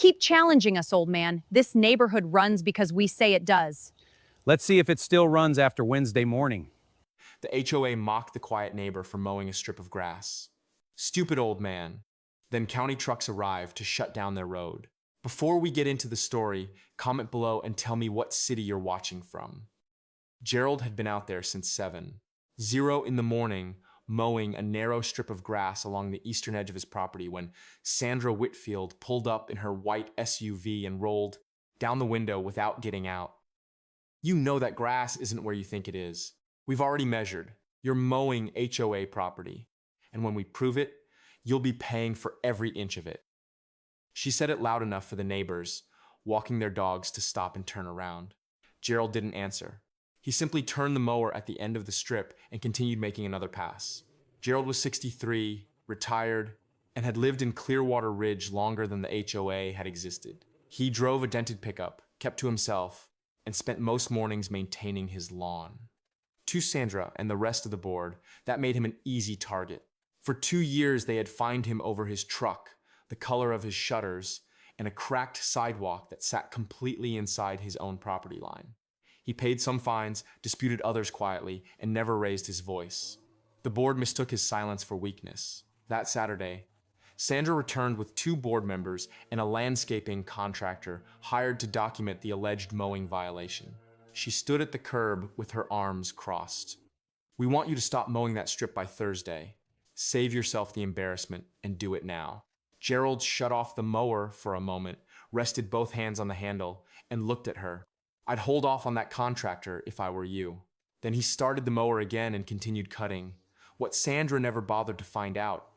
Keep challenging us, old man. This neighborhood runs because we say it does. Let's see if it still runs after Wednesday morning. The HOA mocked the quiet neighbor for mowing a strip of grass. Stupid old man. Then county trucks arrived to shut down their road. Before we get into the story, comment below and tell me what city you're watching from. Gerald had been out there since 7:00 in the morning, mowing a narrow strip of grass along the eastern edge of his property when Sandra Whitfield pulled up in her white SUV and rolled down the window without getting out. You know that grass isn't where you think it is. We've already measured. You're mowing HOA property. And when we prove it, you'll be paying for every inch of it. She said it loud enough for the neighbors, walking their dogs, to stop and turn around. Gerald didn't answer. He simply turned the mower at the end of the strip and continued making another pass. Gerald was 63, retired, and had lived in Clearwater Ridge longer than the HOA had existed. He drove a dented pickup, kept to himself, and spent most mornings maintaining his lawn. To Sandra and the rest of the board, that made him an easy target. For 2 years, they had fined him over his truck, the color of his shutters, and a cracked sidewalk that sat completely inside his own property line. He paid some fines, disputed others quietly, and never raised his voice. The board mistook his silence for weakness. That Saturday, Sandra returned with 2 board members and a landscaping contractor hired to document the alleged mowing violation. She stood at the curb with her arms crossed. "We want you to stop mowing that strip by Thursday. Save yourself the embarrassment and do it now." Gerald shut off the mower for a moment, rested both hands on the handle, and looked at her. "I'd hold off on that contractor if I were you." Then he started the mower again and continued cutting. What Sandra never bothered to find out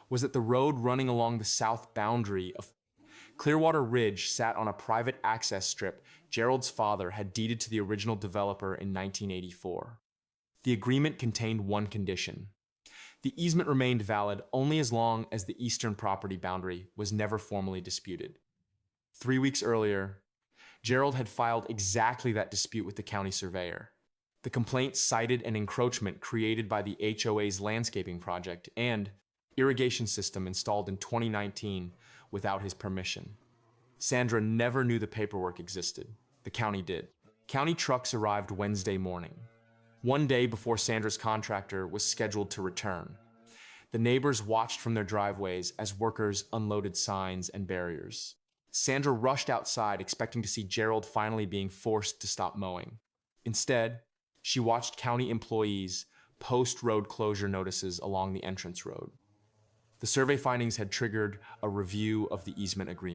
was that the road running along the south boundary of Clearwater Ridge sat on a private access strip Gerald's father had deeded to the original developer in 1984. The agreement contained one condition. The easement remained valid only as long as the eastern property boundary was never formally disputed. 3 weeks earlier, Gerald had filed exactly that dispute with the county surveyor. The complaint cited an encroachment created by the HOA's landscaping project and irrigation system installed in 2019 without his permission. Sandra never knew the paperwork existed. The county did. County trucks arrived Wednesday morning, one day before Sandra's contractor was scheduled to return. The neighbors watched from their driveways as workers unloaded signs and barriers. Sandra rushed outside, expecting to see Gerald finally being forced to stop mowing. Instead, she watched county employees post road closure notices along the entrance road. The survey findings had triggered a review of the easement agreement.